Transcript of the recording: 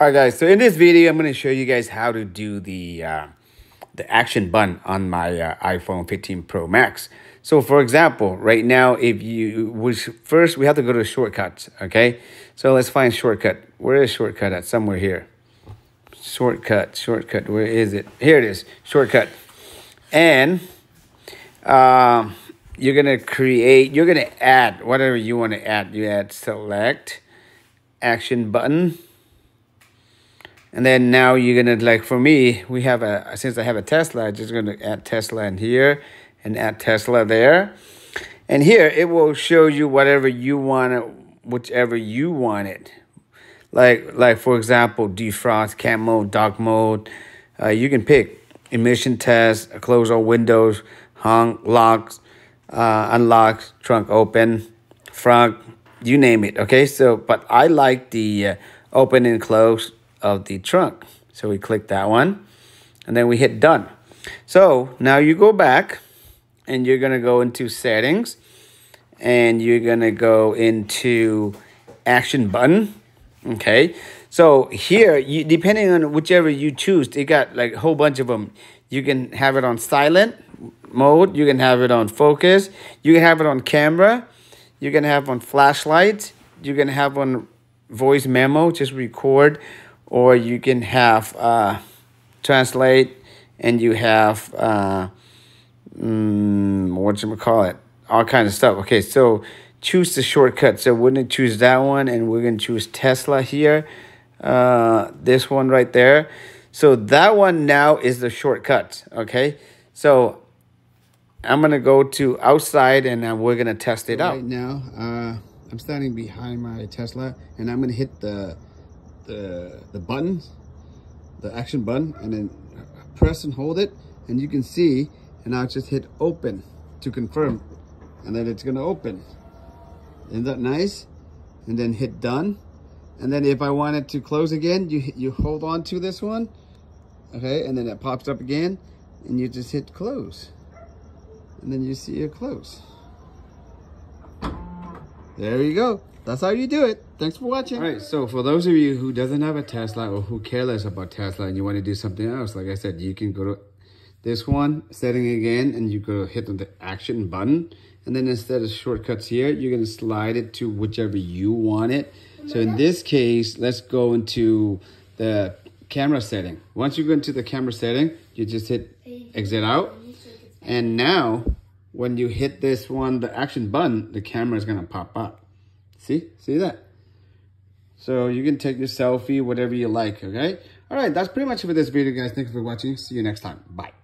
All right, guys. So in this video, I'm going to show you guys how to do the action button on my iPhone 15 Pro Max. So for example, right now, if you first we have to go to shortcuts. Okay, so let's find shortcut. Where is shortcut at? Somewhere here. Shortcut. Where is it? Here it is. Shortcut. And you're gonna add whatever you want to add. You add select action button. And then now you're gonna, like for me, we have since I have a Tesla, I'm just gonna add Tesla in here and add Tesla there. And here it will show you whatever you want, whichever you want it. Like for example, defrost, cam mode, dark mode. You can pick emission test, close all windows, honk, locks, unlocks, trunk open, front, you name it. Okay, so but I like the open and close of the trunk. So we click that one and then we hit done. So now you go back and you're going to go into settings and you're going to go into action button. Okay. So here, depending on whichever you choose, they got like a whole bunch of them. You can have it on silent mode. You can have it on focus. You can have it on camera. You can have on flashlight. You can have on voice memo, just record. Or you can have translate, and you have whatchamacallit, all kinds of stuff. Okay, so choose the shortcut. So we're gonna choose that one, and we're gonna choose Tesla here. This one right there. So that one now is the shortcut. Okay, so I'm gonna go to outside, and we're gonna test it out. Right now, I'm standing behind my Tesla, and I'm gonna hit the button, the action button, and then press and hold it, and you can see, and I'll just hit open to confirm, and then it's gonna open. Isn't that nice? And then hit done, and then if I want it to close again, you hold on to this one, okay, and then it pops up again, and you just hit close, and then you see it close. There you go. That's how you do it. Thanks for watching. All right, so for those of you who doesn't have a Tesla or who care less about Tesla and you want to do something else, like I said, you can go to this one, setting again, and you go hit the action button. And then instead of shortcuts here, you're going to slide it to whichever you want it. So in this case, let's go into the camera setting. Once you go into the camera setting, you just hit exit out. And now, when you hit this one, the action button, the camera is going to pop up. See that? So you can take your selfie, whatever you like, okay? All right, that's pretty much it for this video, guys. Thank you for watching. See you next time. Bye.